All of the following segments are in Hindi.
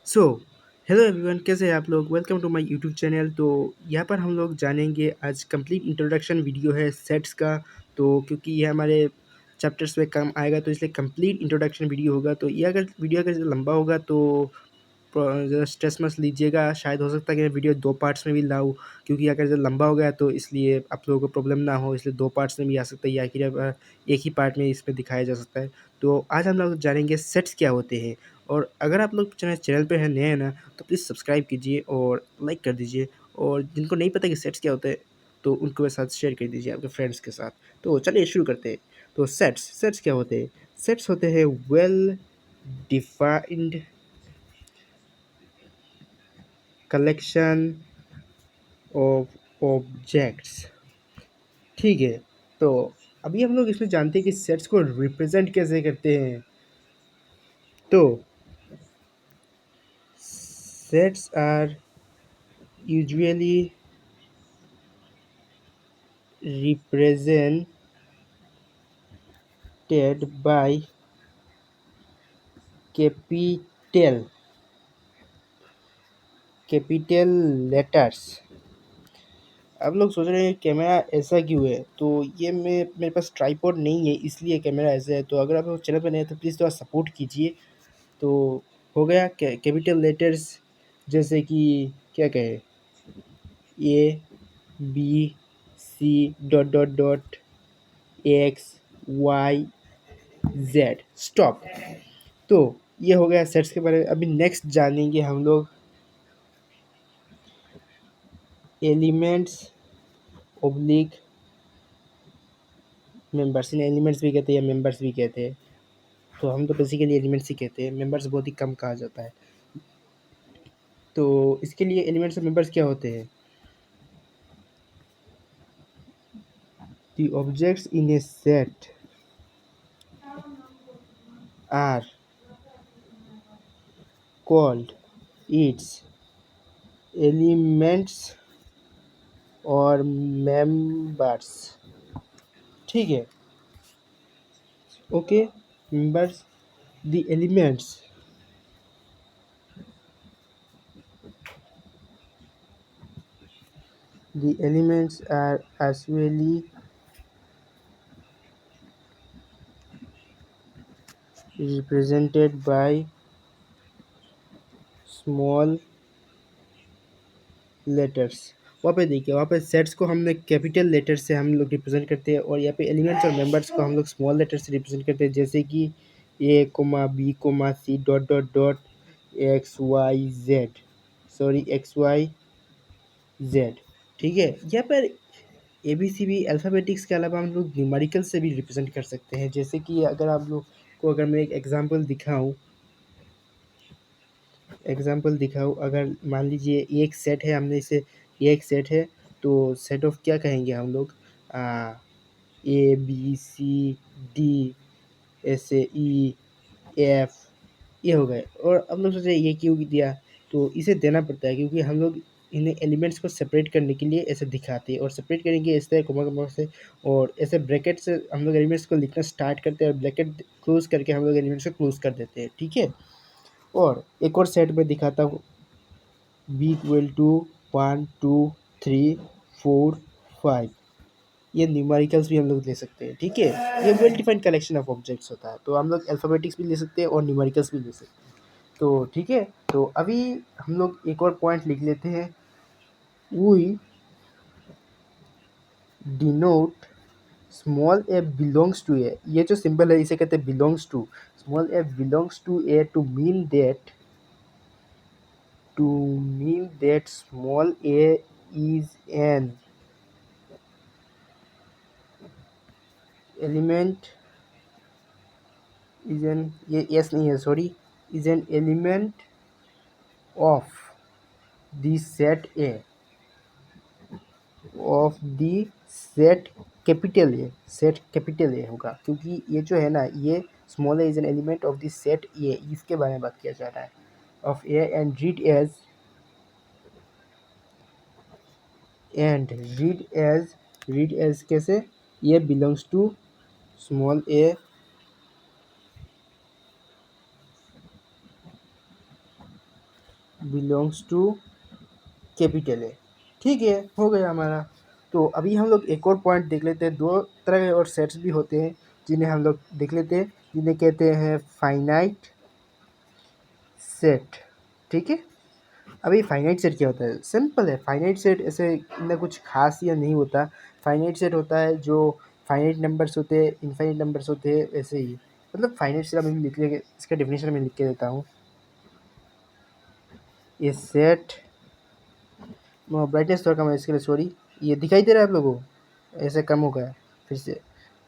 सो हेलो एवरीवन, कैसे हैं आप लोग। Welcome to my YouTube channel. तो यहाँ पर हम लोग जानेंगे, आज कंप्लीट इंट्रोडक्शन वीडियो है सेट्स का। तो क्योंकि ये हमारे चैप्टर्स में काम आएगा, तो इसलिए कंप्लीट इंट्रोडक्शन वीडियो होगा। तो ये अगर वीडियो अगर लंबा होगा तो ज़रा स्ट्रेस मत लीजिएगा। शायद हो सकता है कि मैं वीडियो 2 पार्ट्स में भी लाऊँ, क्योंकि अगर जो लंबा हो गया तो इसलिए आप लोगों को प्रॉब्लम ना हो, इसलिए 2 पार्ट्स में भी आ सकता है, या फिर एक ही पार्ट में इसमें दिखाया जा सकता है। तो आज हम लोग जानेंगे सेट्स क्या होते हैं। और अगर आप लोग चैनल पे हैं, नए हैं ना, तो प्लीज़ सब्सक्राइब कीजिए और लाइक कर दीजिए। और जिनको नहीं पता कि सेट्स क्या होते हैं, तो उनको मेरे साथ शेयर कर दीजिए आपके फ्रेंड्स के साथ। तो चलिए शुरू करते हैं। तो सेट्स सेट्स क्या होते हैं। सेट्स होते हैं well defined collection of objects. ठीक है। तो अभी हम लोग इसमें जानते हैं कि सेट्स को रिप्रेजेंट कैसे करते हैं। तो sets are usually represented by capital capital letters. आप लोग सोच रहे हैं कैमरा ऐसा क्यों है, तो ये मेरे पास ट्राइपॉड नहीं है, इसलिए कैमरा ऐसा है। तो अगर आप लोग चैनल पर नए हैं तो प्लीज़ थोड़ा सपोर्ट कीजिए। तो हो गया कैपिटल लेटर्स, जैसे कि क्या कहे, A B C dot dot dot X Y Z stop. तो ये हो गया सेट्स के बारे में। अभी नेक्स्ट जानेंगे हम लोग एलिमेंट्स ओब्लिक मेंबर्स। इन एलिमेंट्स भी कहते हैं या मेंबर्स भी कहते हैं, तो हम तो बेसिकली एलिमेंट्स ही कहते हैं, मेंबर्स बहुत ही कम कहा जाता है। तो इसके लिए एलिमेंट्स और मेंबर्स क्या होते हैं। The objects in a set are called its elements और मेंबर्स। ठीक है। Okay. Members, the elements the elements are usually represented by small letters. वहाँ पे देखिए, वहाँ पे सेट्स को हमने कैपिटल लेटर से हम लोग रिप्रेजेंट करते हैं, और यहाँ पे एलिमेंट्स और मेंबर्स को हम लोग स्मॉल लेटर से रिप्रेजेंट करते हैं, जैसे कि A comma B comma C dot dot dot X Y Z, sorry X Y Z. ठीक है। यहाँ पर ए बी सी भी अल्फ़ाबेटिक्स के अलावा हम लोग न्यूमेरिकल से भी रिप्रेजेंट कर सकते हैं। जैसे कि अगर आप लोग को अगर मैं एक एग्जांपल दिखाऊँ, अगर मान लीजिए एक सेट है, हमने इसे ये एक सेट है, तो सेट ऑफ क्या कहेंगे हम लोग, ए बी सी डी ऐसे ई एफ, ये हो गए। और हम लोग सोचे ये क्यों दिया, तो इसे देना पड़ता है क्योंकि हम लोग इन्हें एलिमेंट्स को सेपरेट करने के लिए ऐसे दिखाते हैं, और सेपरेट करेंगे इस तरह कोमा कोमा से, और ऐसे ब्रैकेट से हम लोग एलिमेंट्स को लिखना स्टार्ट करते हैं, और ब्रैकेट क्लोज करके हम लोग एलिमेंट्स को क्लोज कर देते हैं। ठीक है। और एक और सेट में दिखाता हूँ, बी इक्वल टू 1 2 3 4 5। ये न्यूमेरिकल्स भी हम लोग ले सकते हैं। ठीक है। ये well defined collection of objects होता है, तो हम लोग अल्फ़ाबेटिक्स भी ले सकते हैं और न्यूमेरिकल्स भी ले सकते हैं। तो ठीक है। तो अभी हम लोग एक और पॉइंट लिख लेते हैं। We denote small A belongs to A, ये जो सिंबल है इसे कहते हैं belongs to. Small A belongs to A to mean that small a is an element is an ये yes नहीं है, sorry, is an element of the set A, of the set capital A, set capital A होगा, क्योंकि ये जो है ना, ये small A is an element of the set A, इसके बारे में बात किया जा रहा है, of A and read as कैसे, ये belongs to small A belongs to capital A. ठीक है, हो गया हमारा। तो अभी हम लोग एक और पॉइंट देख लेते हैं। दो तरह के और सेट्स भी होते हैं जिन्हें हम लोग देख लेते हैं, जिन्हें कहते हैं फाइनाइट सेट। ठीक है, अभी फाइनाइट सेट क्या होता है? सिंपल है। फाइनाइट सेट ऐसे इतना कुछ खास या नहीं होता। फाइनाइट सेट होता है जो फाइनाइट नंबर्स होते हैं, इनफाइनाइट नंबर्स होते हैं, ऐसे ही। मतलब फाइनाइट सेट अभी लिख ले, इसका डेफिनेशन मैं लिख के देता हूँ। ये सेट, ब्राइटनेस थोड़ा कम है इसके लिए सॉरी। ये दिखाई दे रहा है आप लोगों को? ऐसे कम हो गया फिर से।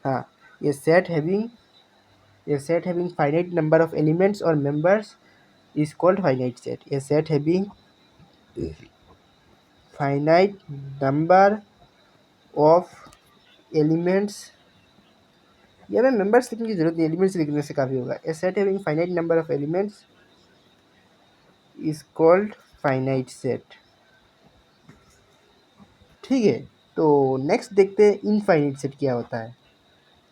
हाँ, ये set having finite number of elements और members is called finite set. ये set having finite number of elements, या मैं मेंबर्स लिखने की जरूरत नहीं, एलिमेंट्स लिखने से काफ़ी होगा। A set having finite number of elements is called finite set. ठीक है, तो नेक्स्ट देखते हैं इनफाइनाइट सेट क्या होता है।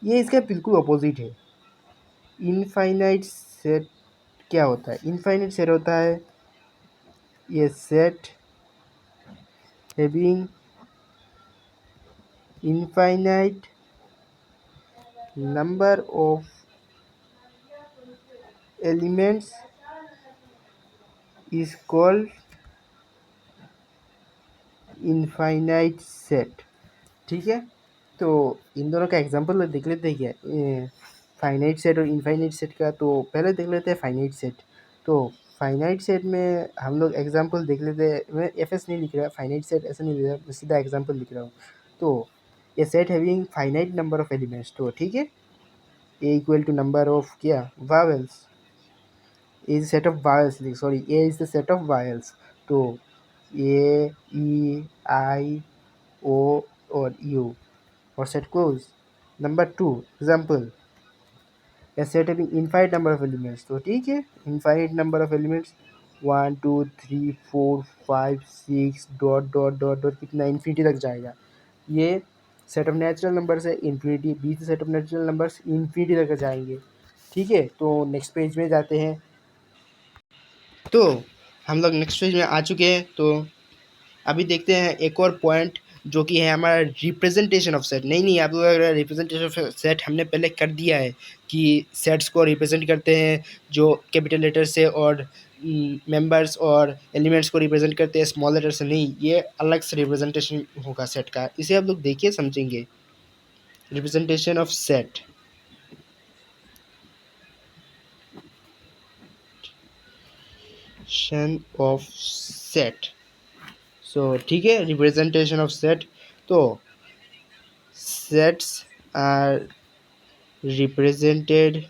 ये इसका बिल्कुल अपोजिट है। इनफाइनाइट सेट क्या होता है? इनफाइनाइट सेट होता है ये set having infinite number of elements is called infinite set. ठीक है, तो इन दोनों का एग्जांपल देख लेते हैं क्या, फाइनाइट सेट और इनफाइनाइट सेट का। तो पहले देख लेते हैं फाइनाइट सेट। तो फाइनाइट सेट में हम लोग एग्जांपल देख लेते हैं। मैं एफ नहीं लिख रहा, फाइनाइट सेट ऐसा नहीं लिख रहा, मैं सीधा एग्जांपल लिख रहा हूँ। तो ये set having finite number of elements. तो ठीक है, ए इक्वल टू नंबर ऑफ क्या, vowels. A is set of vowels, sorry, A is the set of vowels. तो ए, ई, आई, ओ और यू और set close. Number 2 example, a set having infinite number of elements। तो ठीक है, infinite number of elements 1 2 3 4 5 6 dot dot dot dot कितना, इन्फिनिटी तक जाएगा। ये सेट ऑफ नेचुरल नंबर्स है, infinity beach set of natural numbers infinity तक जाएंगे। ठीक है, तो नेक्स्ट पेज में जाते हैं। तो हम लोग नेक्स्ट पेज में आ चुके हैं। तो अभी देखते हैं एक और पॉइंट जो कि है हमारा रिप्रेजेंटेशन ऑफ सेट। नहीं, आप लोग अगर रिप्रेजेंटेशन ऑफ सेट हमने पहले कर दिया है कि सेट्स को रिप्रेजेंट करते हैं जो कैपिटल लेटर से, और मेंबर्स और एलिमेंट्स को रिप्रेजेंट करते हैं स्मॉल लेटर से। नहीं, ये अलग से रिप्रेजेंटेशन होगा सेट का, इसे आप लोग देखिए समझेंगे। रिप्रेजेंटेशन ऑफ सेट, सो ठीक है, रिप्रेजेंटेशन ऑफ सेट। तो sets are represented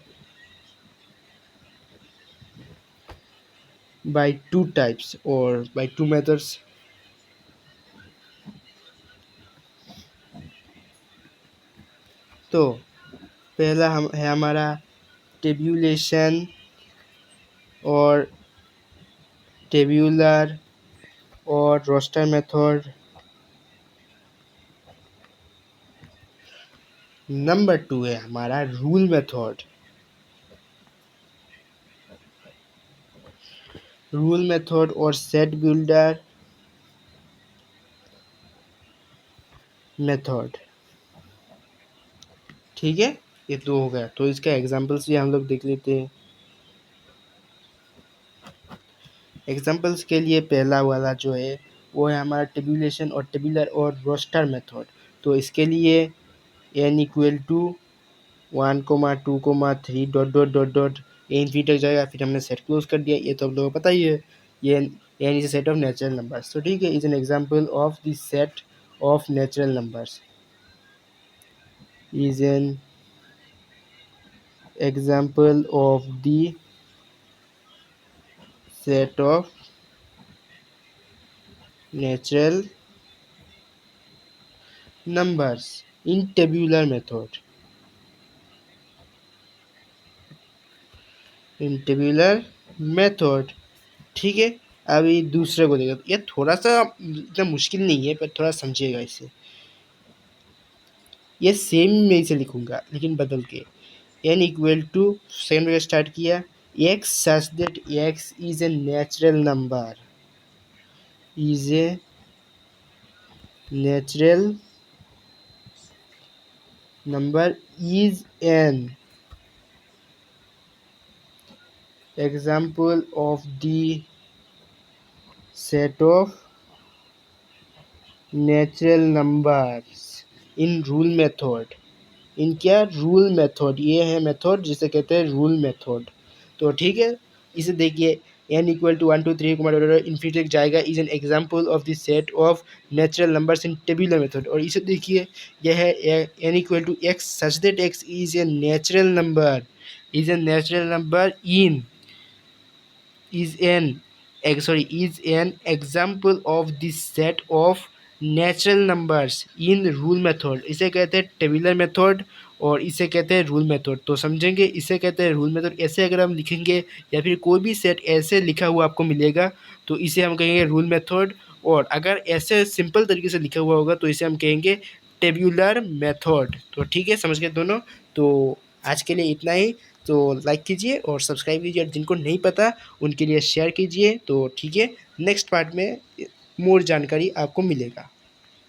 by two types or by two methods। तो पहला हम है हमारा टेब्यूलेशन और टेब्यूलर और रोस्टर मेथड। नंबर 2 है हमारा रूल मेथड। और सेट बिल्डर मेथड। ठीक है, ये दो हो गया। तो इसका एग्जांपल्स भी हम लोग देख लेते हैं। एग्जांपल्स के लिए पहला वाला जो है वो है हमारा टेब्यूलेशन और टेबुलर और रोस्टर मेथड। तो इसके लिए n equal to 1,2,3 dot dot dot dot a infinity तक जाएगा। फिर हमने सेट क्लोज कर दिया, ये तो आप लोगों को पता ही है। ये n is a set of natural numbers. तो ठीक है, is an example of the set of natural numbers, is an example of the set of natural numbers in tabular method। ठीक है, अभी दूसरे को देखो। ये थोड़ा सा इतना मुश्किल नहीं है, पर थोड़ा समझिएगा इसे। ये सेम मैं इसे लिखूंगा लेकिन बदल के। n इक्वल टू, सेकंड में स्टार्ट किया, x such that x is a natural number. is a natural number is an example of the set of natural numbers in rule method। इन क्या रूल मेथड, ये है मेथड जिसे कहते हैं रूल मेथड। तो ठीक है, इसे देखिए n इक्वल टू 1 2 3 इन्फिनिटी तक जाएगा is an example of the set of natural numbers in tabular method. और इसे देखिए यह है n equal to x such that x is a natural number, is a natural number in is an example of the set of natural numbers in rule method. इसे कहते हैं टेबुलर मेथड और इसे कहते हैं रूल मेथड। तो समझेंगे, इसे कहते हैं रूल मेथड। ऐसे अगर हम लिखेंगे या फिर कोई भी सेट ऐसे लिखा हुआ आपको मिलेगा तो इसे हम कहेंगे रूल मेथड। और अगर ऐसे सिंपल तरीके से लिखा हुआ होगा तो इसे हम कहेंगे टेबुलर मेथड। तो ठीक है, समझ गए दोनों। तो आज के लिए इतना ही। तो लाइक कीजिए और सब्सक्राइब कीजिए, जिनको नहीं पता उनके लिए शेयर कीजिए। तो ठीक है, नेक्स्ट पार्ट में मोर जानकारी आपको मिलेगा।